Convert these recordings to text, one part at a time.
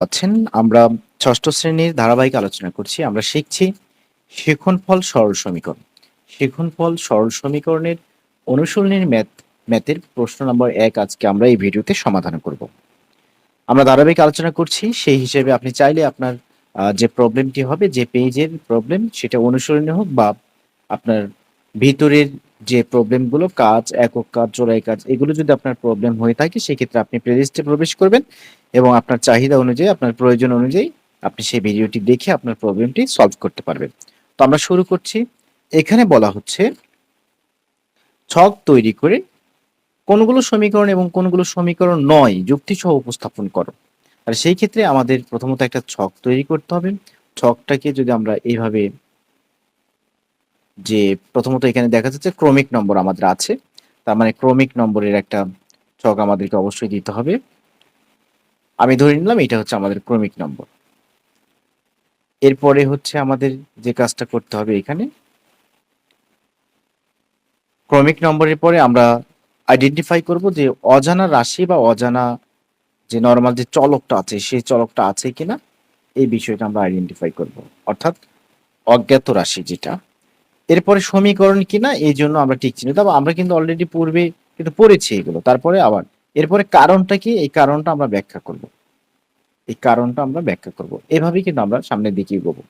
আছেন আমরা ষষ্ঠ শ্রেণীর ধারাবাহিক আলোচনা করছি। আমরা শিখছি শিক্ষণফল সরল সমীকরণ। শিক্ষণফল সরল সমীকরণের অনুশীলনীর ম্যাথের প্রশ্ন নম্বর ১ আজকে আমরা এই ভিডিওতে সমাধান করব। আমরা ধারাবাহিক আলোচনা করছি, সেই হিসেবে আপনি চাইলে আপনার যে প্রবলেমটি হবে, যে পেজের প্রবলেম সেটা অনুসরণীয় হোক বা আপনার ভিতরের যে প্রবলেমগুলো কাজ, একক কাজ, জোড়াই কাজ এগুলো যদি আপনার প্রবলেম হয়ে থাকে সেক্ষেত্রে আপনি প্লেলিস্টে প্রবেশ করবেন এবং আপনার চাহিদা অনুযায়ী, আপনার প্রয়োজন অনুযায়ী আপনি সেই ভিডিওটি দেখে আপনার প্রবলেমটি সলভ করতে পারবেন। তো আমরা শুরু করছি। এখানে বলা হচ্ছে ছক তৈরি করে কোনগুলো সমীকরণ এবং কোনগুলো সমীকরণ নয় যুক্তিসহ উপস্থাপন করো। আর সেই ক্ষেত্রে আমাদের প্রথমত একটা ছক তৈরি করতে হবে। ছকটাকে যদি আমরা এইভাবে, যে প্রথমত এখানে দেখা যাচ্ছে ক্রমিক নম্বর আমাদের আছে, তার মানে ক্রমিক নম্বরের একটা ছক আমাদেরকে অবশ্যই দিতে হবে। আমি ধরে নিলাম এটা হচ্ছে আমাদের ক্রমিক নম্বর। এরপরে হচ্ছে আমাদের যে কাজটা করতে হবে, এখানে ক্রমিক নম্বরের পরে আমরা আইডেন্টিফাই করব যে অজানা রাশি বা অজানা যে নরমাল যে চলকটা আছে সেই চলকটা আছে কিনা, এই বিষয়টা আমরা আইডেন্টিফাই করব, অর্থাৎ অজ্ঞাত রাশি যেটা। এরপরে সমীকরণ কিনা এই জন্য আমরা টিক চিহ্ন দেবো। আমরা কিন্তু অলরেডি পূর্বে কিন্তু পড়েছি এগুলো। তারপরে আবার এরপরে কারণটা কি, এই কারণটা আমরা ব্যাখ্যা করব। এই কারণটা আমরা ব্যাখ্যা করব, এভাবেই কিন্তু আমরা সামনের দিকে এগোবো।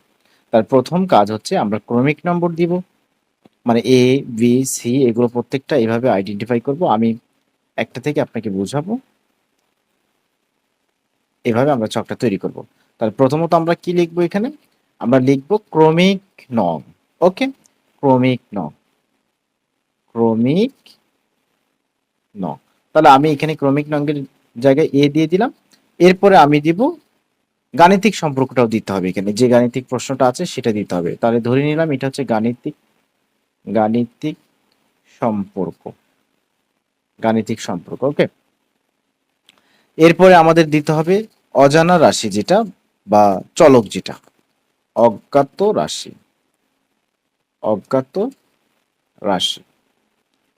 তার প্রথম কাজ হচ্ছে আমরা ক্রমিক নম্বর দিব, মানে এ বি সি এগুলো প্রত্যেকটা এভাবে আইডেন্টিফাই করব। আমি একটা থেকে আপনাকে বোঝাবো, এভাবে আমরা ছকটা তৈরি করব। তাহলে প্রথমত আমরা কি লিখবো, এখানে আমরা লিখবো ক্রমিক নং। ওকে, ক্রমিক নং, ক্রমিক নং। তাহলে আমি এখানে ক্রমিক নংয়ের জায়গায় এ দিয়ে দিলাম। এরপরে আমি দিব গাণিতিক সম্পর্কটাও দিতে হবে, এখানে যে গাণিতিক প্রশ্নটা আছে সেটা দিতে হবে। তাহলে ধরে নিলাম এটা হচ্ছে গাণিতিক গাণিতিক সম্পর্ক, গাণিতিক সম্পর্ক। ওকে, এরপরে আমাদের দিতে হবে অজানা রাশি যেটা বা চলক যেটা, অজ্ঞাত রাশি, অজ্ঞাত রাশি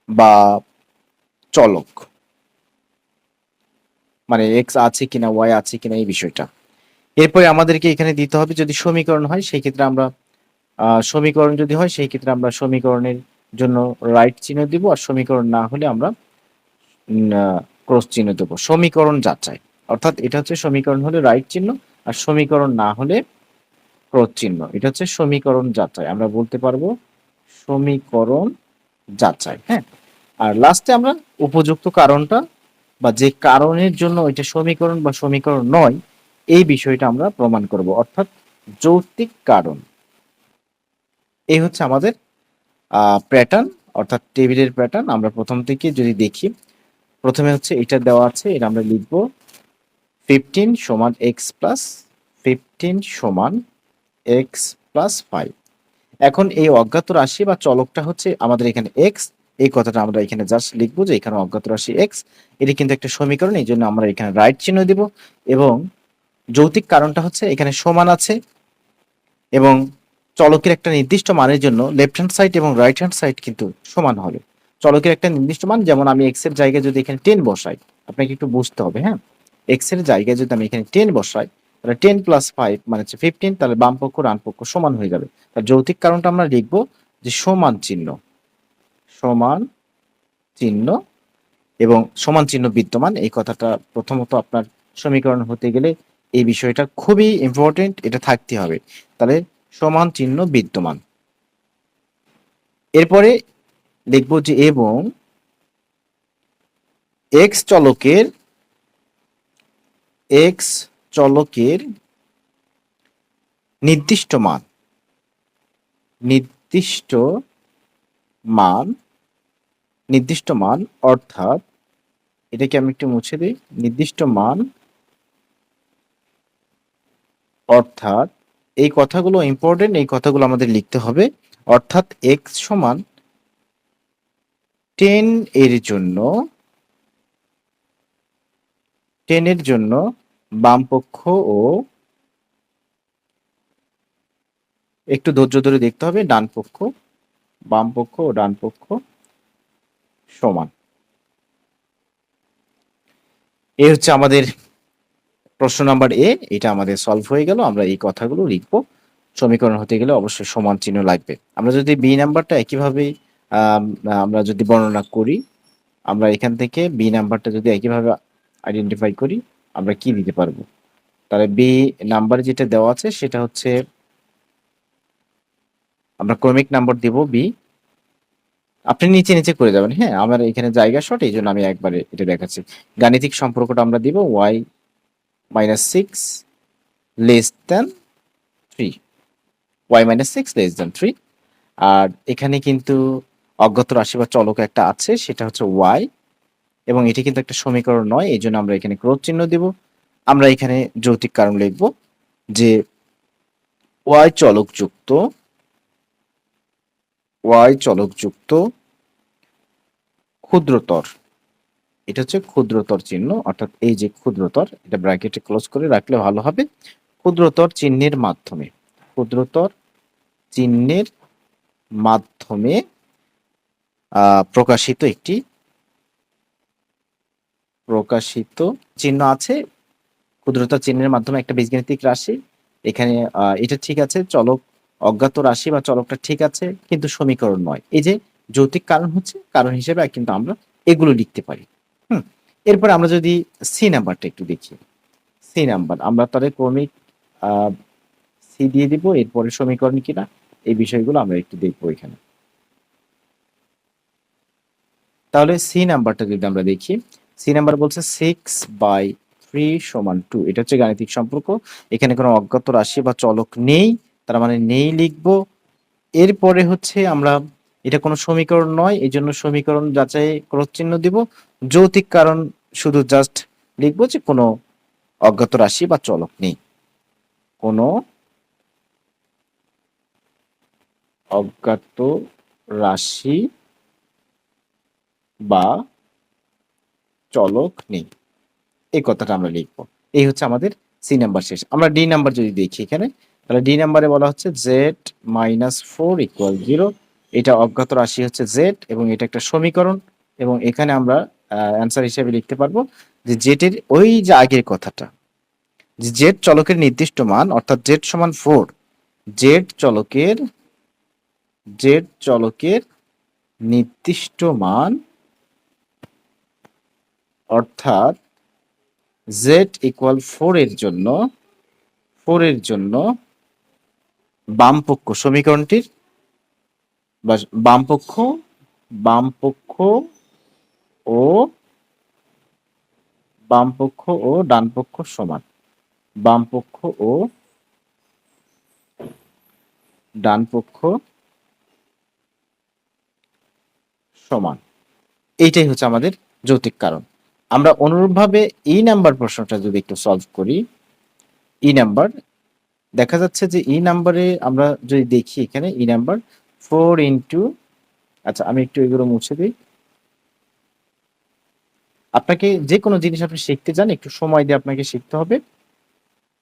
বা চলক, মানে এক্স আছে কিনা ওয়াই আছে কিনা এই বিষয়টা। এরপরে আমাদেরকে এখানে দিতে হবে যদি সমীকরণ হয় সেই ক্ষেত্রে আমরা সমীকরণ যদি হয় সেই ক্ষেত্রে আমরা সমীকরণের জন্য রাইট চিহ্ন দিব, আর সমীকরণ না হলে আমরা ক্রস চিহ্ন দেবো। সমীকরণ যাচাই, অর্থাৎ এটা হচ্ছে সমীকরণ হলে রাইট চিহ্ন, আর সমীকরণ না হলে ক্রস চিহ্ন। এটা হচ্ছে সমীকরণ যাচাই, আমরা বলতে পারবো সমীকরণ যাচাই। হ্যাঁ, আর লাস্টে আমরা উপযুক্ত কারণটা বা যে কারণের জন্য এটা সমীকরণ বা সমীকরণ নয় এই বিষয়টা আমরা প্রমাণ করব, অর্থাৎ যৌক্তিক কারণ। এই হচ্ছে আমাদের প্যাটার্ন, অর্থাৎ টেবিলের প্যাটার্ন। আমরা প্রথম থেকে যদি দেখি, প্রথমে হচ্ছে এটা দেওয়া আছে, এটা আমরা লিখব 15 সমান এক্স প্লাস 15 সমান এক্স প্লাস 5। এখন এই অজ্ঞাত রাশি বা চলকটা হচ্ছে আমাদের এখানে এক্স, এই কথাটা আমরা এখানে জাস্ট লিখবো যে এখানে অজ্ঞাত রাশি এক্স। এটি কিন্তু একটা সমীকরণ, এই জন্য আমরা এখানে রাইট চিহ্ন দিব। এবং যৌতিক কারণটা হচ্ছে এখানে সমান আছে, এবং চলকের একটা নির্দিষ্ট মানের জন্য লেফট হ্যান্ড সাইড এবং রাইট হ্যান্ড সাইড কিন্তু সমান হবে। চলকের একটা নির্দিষ্ট মান, যেমন আমি এক্স এর জায়গায় যদি এখানে 10 বসাই, আপনাকে একটু বুঝতে হবে। হ্যাঁ, এক্স এর জায়গায় যদি আমি এখানে 10 বসাই, তাহলে 10 প্লাস 5 মানে হচ্ছে 15, তাহলে বাম পক্ষ ডান পক্ষ সমান হয়ে যাবে। তার যৌতিক কারণটা আমরা লিখবো যে সমান চিহ্ন, সমান চিহ্ন এবং সমান চিহ্ন বিদ্যমান। এই কথাটা প্রথমত আপনার সমীকরণ হতে গেলে এই বিষয়টা খুবই ইম্পর্টেন্ট, এটা থাকতে হবে। তাহলে সমান চিহ্ন বিদ্যমান। এরপরে লিখব যে এবং এক্স চলকের, এক্স চলকের নির্দিষ্ট মান, নির্দিষ্ট মান, নির্দিষ্ট মান, অর্থাৎ এটাকে আমি একটু মুছে দিই, নির্দিষ্ট মান অর্থাৎ এই কথাগুলো ইম্পর্টেন্ট, এই কথাগুলো আমাদের লিখতে হবে। অর্থাৎ এক্স সমান 10 এর জন্য, 10 এর জন্য বাম পক্ষ ও, একটু ধৈর্য ধরে দেখতে হবে, ডান পক্ষ, বাম পক্ষ ও ডান পক্ষ সমান। এই হচ্ছে আমাদের প্রশ্ন নাম্বার এ এটা আমাদের সলভ হয়ে গেল। আমরা এই কথাগুলো লিখবো। সমীকরণ হতে গেলে অবশ্যই সমান চিহ্ন লাগবে। আমরা যদি বি নাম্বারটা একইভাবে আমরা যদি বর্ণনা করি, আমরা এখান থেকে বি নাম্বারটা যদি একইভাবে আইডেন্টিফাই করি, আমরা কি দিতে পারবো? তাহলে বি নাম্বার যেটা দেওয়া আছে সেটা হচ্ছে আমরা ক্রমিক নাম্বার দিব বি। আপনি নিচে নিচে করে যাবেন, হ্যাঁ, আমার এখানে জায়গা শর্ট, এই জন্য আমি একবারে এটা দেখাচ্ছি। গাণিতিক সম্পর্কটা আমরা দিব y minus six less than three, y minus six less than three. আর এখানে কিন্তু অজ্ঞাত রাশি বা চলক একটা আছে, সেটা হচ্ছে ওয়াই, এবং এটি কিন্তু একটা সমীকরণ নয়, এই জন্য আমরা এখানে ক্রোধ চিহ্ন দিব। আমরা এখানে যৌতিক কারণ লিখব যে ওয়াই চলকযুক্ত, ওয়াই চলকযুক্ত ক্ষুদ্রতর, এটা হচ্ছে ক্ষুদ্রতর চিহ্ন, অর্থাৎ এই যে ক্ষুদ্রতর, এটা ব্র্যাকেটে ক্লোজ করে রাখলে ভালো হবে। ক্ষুদ্রতর চিহ্নের মাধ্যমে, ক্ষুদ্রতর চিহ্নের মাধ্যমে প্রকাশিত একটি চিহ্ন আছে। ক্ষুদ্রতর চিহ্নের মাধ্যমে একটা বীজগাণিতিক রাশি, এখানে এটা ঠিক আছে, চলক অজ্ঞাত রাশি বা চলকটা ঠিক আছে, কিন্তু সমীকরণ নয়। এই যে যৌতিক কারণ হচ্ছে কারণ হিসেবে কিন্তু আমরা এগুলো লিখতে পারি। এরপর আমরা যদি সি নাম্বারটা একটু দেখি, সি নাম্বার আমরা তাহলে ক্রমিক সি দিয়ে দিব, এরপরে সমীকরণ কিনা এই বিষয়গুলো আমরা একটু দেখবো এখানে। তাহলে সি নাম্বারটা যদি আমরা দেখি, সি নাম্বার বলছে 6/3 = 2, এটা হচ্ছে গাণিতিক সম্পর্ক। এখানে কোনো অজ্ঞাত রাশি বা চলক নেই, তার মানে নেই লিখবো। এরপরে হচ্ছে আমরা, এটা কোনো সমীকরণ নয়, এই জন্য সমীকরণ যাচাই ক্রস চিহ্ন দিব। যৌতিক কারণ শুধু জাস্ট লিখবো যে কোনো অজ্ঞাত রাশি বা চলক নেই, কোনো অজ্ঞাত রাশি বা চলক নেই, এই কথাটা আমরা লিখবো। এই হচ্ছে আমাদের সি নাম্বার শেষ। আমরা ডি নাম্বার যদি দেখি এখানে, তাহলে ডি নাম্বারে বলা হচ্ছে z-4 = 0, এটা অজ্ঞাত রাশি হচ্ছে z, এবং এটা একটা সমীকরণ, এবং এখানে আমরা অ্যান্সার হিসেবে লিখতে পারবো যে জেড এর ওই যে আগের কথাটা, যে জেড চলকের নির্দিষ্ট মান, অর্থাৎ z = 4, জেড চলকের নির্দিষ্ট মান, অর্থাৎ z = 4 এর জন্য, বামপক্ষ সমীকরণটির বা বামপক্ষ ও ডানপক্ষ সমান, বামপক্ষ ও ডানপক্ষ সমান, এইটাই হচ্ছে আমাদের যৌতিক কারণ। আমরা অনুরূপভাবে ই নাম্বার প্রশ্নটা যদি একটু সলভ করি, ই নাম্বার দেখা যাচ্ছে যে ই নাম্বারে আমরা যদি দেখি এখানে ই নাম্বার 4 ইন্টু, আচ্ছা আমি একটু এগুলো মুছে দিই। আপনাকে যে কোনো জিনিস আপনি শিখতে যান, একটু সময় দিয়ে আপনাকে শিখতে হবে।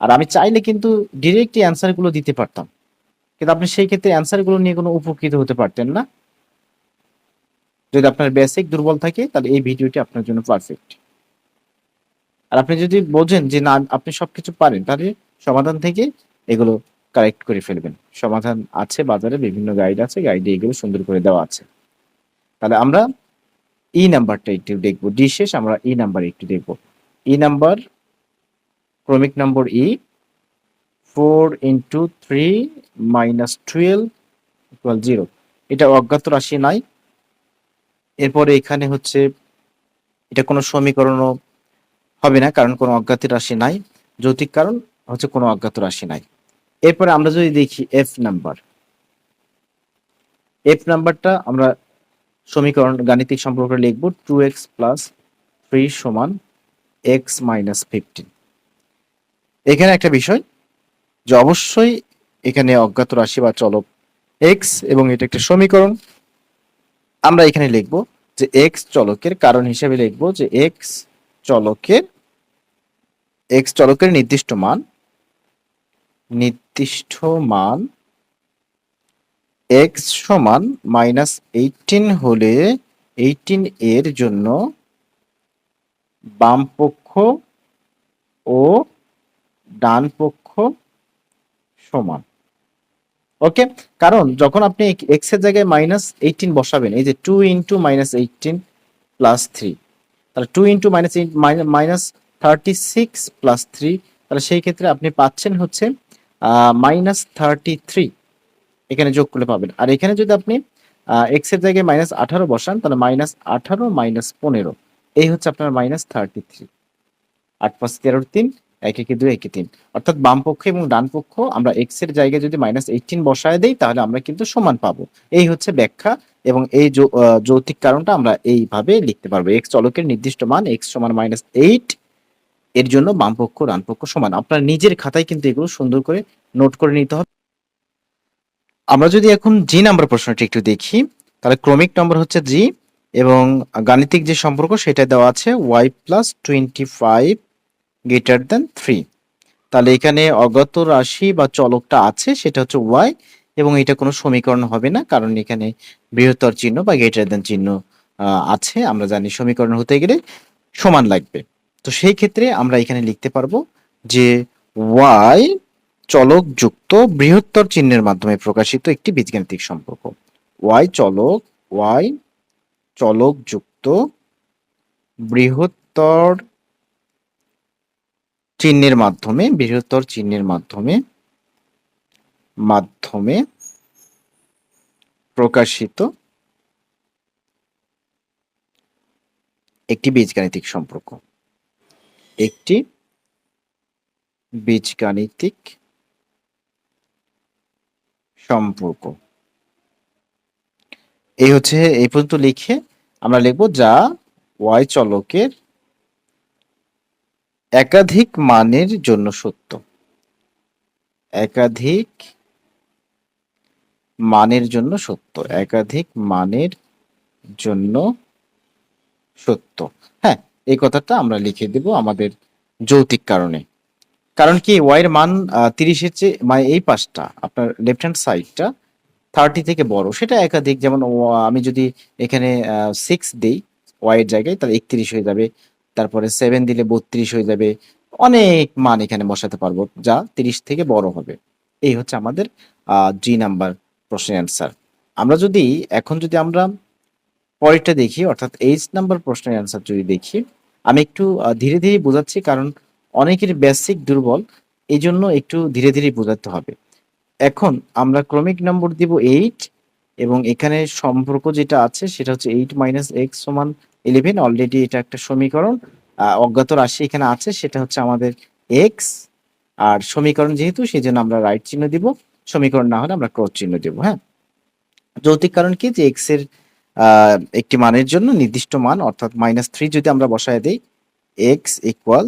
আর আমি চাইলে কিন্তু ডিরেক্টলি অ্যান্সার গুলো দিতে পারতাম, কিন্তু আপনি সেই ক্ষেত্রে অ্যান্সার গুলো নিয়ে কোনো উপকৃত হতে পারতেন না। যদি আপনার বেসিক দুর্বল থাকে তাহলে এই ভিডিওটি আপনার জন্য পারফেক্ট। আর আপনি যদি বোঝেন যে না আপনি সবকিছু পারেন, তাহলে সমাধান থেকে এগুলো কারেক্ট করে ফেলবেন। সমাধান আছে বাজারে, বিভিন্ন গাইড আছে, গাইডে এগুলো সুন্দর করে দেওয়া আছে। তাহলে আমরা ই নাম্বারটা একটু দেখবো, ডি শেষ, আমরা ই নাম্বার একটু দেখবো। ই নাম্বার ক্রমিক নম্বর ই, 4 × 3 - 12 = 0, এটা অজ্ঞাত রাশি নাই। এরপরে এখানে হচ্ছে এটা কোনো সমীকরণও হবে না, কারণ কোনো অজ্ঞাত রাশি নাই। যৌতিক কারণ হচ্ছে কোনো অজ্ঞাত রাশি নাই। এরপরে আমরা যদি দেখি এফ নাম্বারটা আমরা সমীকরণ গাণিতিক সম্পর্ক লিখব 2x + 3 = x - 15। এখানে একটা বিষয় যে অবশ্যই এখানে অজ্ঞাত রাশি বা চলক x, এবং এটা একটা সমীকরণ। আমরা এখানে লিখব যে x চলকের কারণ হিসেবে লিখব যে x চলকের নির্দিষ্ট মান x সমান -18 হলে 18 এর জন্য বামপক্ষ ও ডান পক্ষ সমান। ওকে, কারণ যখন আপনি এক্স এর জায়গায় -18 বসাবেন, এই যে 2 ইন্টু -18 প্লাস 3, তাহলে 2 ইন্টু -36 প্লাস 3, তাহলে সেই ক্ষেত্রে আপনি পাচ্ছেন হচ্ছে -33 এখানে যোগ করলে পাবেন। আর এখানে যদি আপনি এক্স এর জায়গায় -18 বসান, তাহলে -18 -15, এই হচ্ছে আপনার -33। 8 5 13 3, 1 1 2 1 3, অর্থাৎ বাম পক্ষ এবং ডান পক্ষ আমরা এক্স এর জায়গায় যদি -18 বসায় দেই তাহলে আমরা কিন্তু সমান পাবো। এই হচ্ছে ব্যাখ্যা, এবং এই যৌতিক কারণটা আমরা এইভাবে লিখতে পারবো। এক্স চলকের নির্দিষ্ট মান এক্স সমান -8, এর জন্য বাম পক্ষ ডান পক্ষ সমান। আপনার নিজের খাতায় কিন্তু এগুলো সুন্দর করে নোট করে নিতে হবে। আমরা যদি এখন জি নাম্বার প্রশ্নটি একটু দেখি, তাহলে ক্রমিক নম্বর হচ্ছে জি, এবং গাণিতিক যে সম্পর্ক সেটা দেওয়া আছে y + 25 গ্রেটার দেন 3। তাহলে এখানে অজ্ঞাত রাশি বা চলকটা আছে সেটা হচ্ছে y, এবং এটা কোনো সমীকরণ হবে না, কারণ এখানে বৃহত্তর চিহ্ন বা গ্রেটার দেন চিহ্ন আছে। আমরা জানি সমীকরণ হতে গেলে সমান লাগবে। তো সেই ক্ষেত্রে আমরা এখানে লিখতে পারবো যে y চলক যুক্ত বৃহত্তর চিহ্নের মাধ্যমে প্রকাশিত একটি বীজগাণিতিক সম্পর্ক। y চলক যুক্ত বৃহত্তর চিহ্নের মাধ্যমে প্রকাশিত একটি বীজগাণিতিক সম্পর্ক। এই হচ্ছে এই পর্যন্ত লিখে আমরা লিখব যা y চলকের একাধিক মানের জন্য সত্য। একাধিক মানের জন্য সত্য। হ্যাঁ, এই কথাটা আমরা লিখে দেব আমাদের যৌতিক কারণে। কারণ কি y এর মান 30 এর চেয়ে, মানে এই পাশটা আপনার লেফট হ্যান্ড সাইডটা 30 থেকে বড়, সেটা একাধিক। যেমন আমি যদি এখানে 6 দেই y এর জায়গায়, তাহলে 31 হয়ে যাবে। তারপরে 7 দিলে 32 হয়ে যাবে। অনেক মান এখানে বসাতে পারবো যা 30 থেকে বড় হবে। এই হচ্ছে আমাদের জি নাম্বার প্রশ্নের অ্যান্সার। আমরা যদি এখন যদি আমরা পরেরটা দেখি, অর্থাৎ এইচ নাম্বার প্রশ্নের অ্যান্সার যদি দেখি, আমি একটু ধীরে ধীরে বোঝাচ্ছি, কারণ অনেকের বেসিক দুর্বল, এই জন্য একটু ধীরে ধীরে বোঝাতে হবে। এখন আমরা ক্রমিক নম্বর দিব 8, এবং এখানে সম্পর্ক যেটা আছে সেটা হচ্ছে 8 - x সমান 11। অলরেডি এটা একটা সমীকরণ। অজ্ঞাত রাশি এখানে আছে, সেটা হচ্ছে আমাদের x, আর সমীকরণ যেহেতু সেই জন্য আমরা রাইট চিহ্ন দিব, সমীকরণ না হলে আমরা ক্রস চিহ্ন দিব। হ্যাঁ, যৌতিক কারণ কি, যে x এর একটি মানের জন্য নির্দিষ্ট মান, অর্থাৎ -3 যদি আমরা বসায় দেই, x ইকুয়াল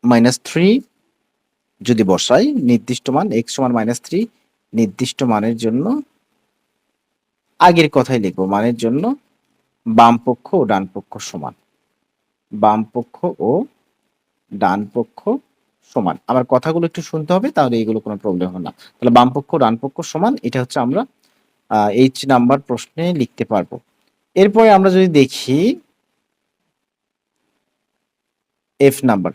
-3 যদি বসাই, নির্দিষ্ট মান x সমান -3, নির্দিষ্ট মানের জন্য আগের কথাই লিখবো, মানের জন্য বাম পক্ষ ও ডান পক্ষ সমান। বাম পক্ষ ও ডান পক্ষ সমান। আমার কথাগুলো একটু শুনতে হবে, তাহলে এইগুলো কোনো প্রবলেম হবে না। তাহলে বাম পক্ষ ডান পক্ষ সমান, এটা হচ্ছে আমরা এইচ নাম্বার প্রশ্নে লিখতে পারবো। এরপরে আমরা যদি দেখি এফ নাম্বার,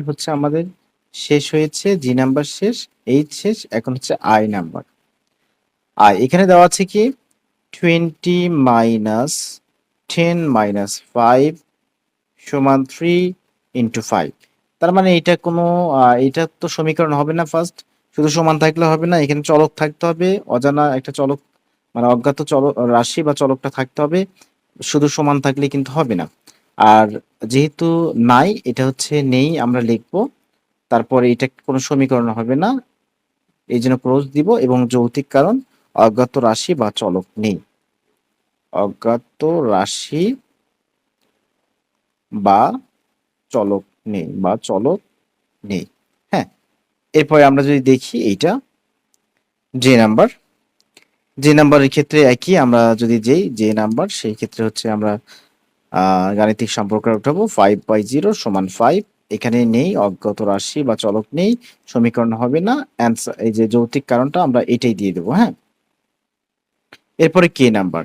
হচ্ছে আমাদের শেষ হয়েছে, জি নাম্বার শেষ, এইচ শেষ, এখন হচ্ছে আই নাম্বার। এখানে দেওয়া আছে কি 20 - 10 - 5 সমান 3 × 5। তার মানে এটা কোনো এটা তো সমীকরণ হবে না। ফার্স্ট শুধু সমান থাকলে হবে না, এখানে চলক থাকতে হবে, অজানা একটা চলক, মানে অজ্ঞাত রাশি বা চলকটা থাকতে হবে। শুধু সমান থাকলে কিন্তু হবে না। আর যেহেতু নাই, এটা হচ্ছে নেই আমরা লিখবো। তারপরে এটা কোনো সমীকরণ হবে না, এই জন্য ক্রস দিব, এবং যৌতিক কারণ অজ্ঞাত রাশি বা চলক নেই। অজ্ঞাত রাশি বা চলক নেই। হ্যাঁ, এরপরে আমরা যদি দেখি এইটা যে নাম্বারের ক্ষেত্রে একই, আমরা যদি যে নাম্বার, সেই ক্ষেত্রে হচ্ছে আমরা গাণিতিক সম্পর্ক উঠাবো 5/0 = 5। এখানে নেই, অজ্ঞাত রাশি বা চলক নেই, সমীকরণ হবে না। অ্যান্সার, এই যে যৌতিক কারণটা আমরা এটাই দিয়ে দেবো। হ্যাঁ, এরপরে কে নাম্বার,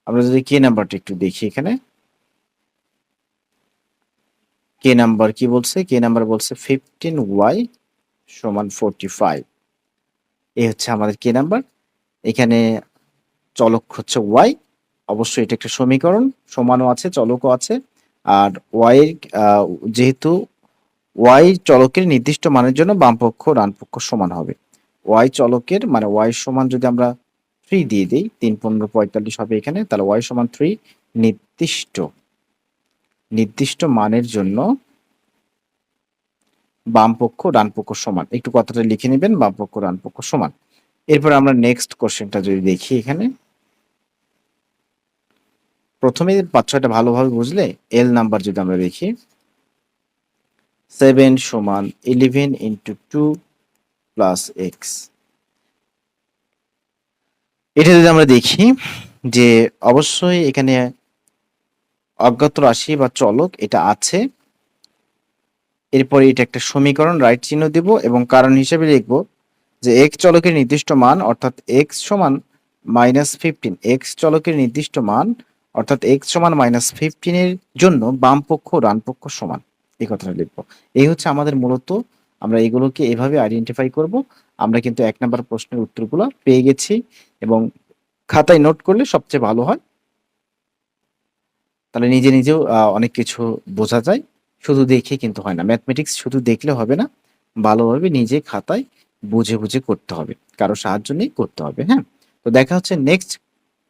আমরা যদি কে নাম্বারটা একটু দেখি, এখানে কে নাম্বার কি বলছে? কে নাম্বার বলছে 15y সমান 45। এই হচ্ছে আমাদের কে নাম্বার। এখানে চলক হচ্ছে ওয়াই, অবশ্যই এটা একটা সমীকরণ, সমানও আছে চলকও আছে। আর ওয়াই এর যেহেতু ওয়াই চলকের নির্দিষ্ট মানের জন্য বাম পক্ষ ডান পক্ষ সমান হবে। ওয়াই চলকের মানে ওয়াই সমান যদি আমরা 3 দিয়ে দিই, 3 15 45 হবে এখানে, তাহলে ওয়াই সমান 3 নির্দিষ্ট নির্দিষ্ট মানের জন্য বাম পক্ষ ডান পক্ষ সমান। একটু কথাটা লিখে নেবেন, বাম পক্ষ ডান পক্ষ সমান। এরপর আমরা নেক্সট কোশ্চেনটা যদি দেখি, এখানে প্রথমে 5-6টা ভালোভাবে বুঝলে এল নাম্বার যদি আমরা দেখি 7 সমান 11 ইন্টু 2 প্লাস এক্স। এটা যদি আমরা দেখি যে অবশ্যই এখানে অজ্ঞাত রাশি বা চলক এটা আছে, এরপরে এটা একটা সমীকরণ, রাইট চিহ্ন দিব এবং কারণ হিসেবে লিখব যে এক্স চলকের নির্দিষ্ট মান অর্থাৎ এক্স সমান -15, এক্স চলকের নির্দিষ্ট মান অর্থাৎ এক্স সমান -15 এর জন্য বাম পক্ষ ডান পক্ষ সমান, এই কথাটা লিখবো। এই হচ্ছে আমাদের মূলত, আমরা এগুলোকে এভাবে আইডেন্টিফাই করব। আমরা কিন্তু 1 নাম্বার প্রশ্নের উত্তরগুলো পেয়ে গেছি এবং খাতায় নোট করলে সবচেয়ে ভালো হয়, তাহলে নিজে নিজেও অনেক কিছু বোঝা যায়। শুধু দেখে কিন্তু হয় না, ম্যাথমেটিক্স শুধু দেখলে হবে না, ভালোভাবে নিজে খাতায় বুঝে বুঝে করতে হবে, কারো সাহায্য নিয়ে করতে হবে। হ্যাঁ, তো দেখা হচ্ছে নেক্সট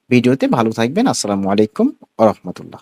ভিডিওতে। ভালো থাকবেন। আসসালামু আলাইকুম ওয়া রাহমাতুল্লাহ।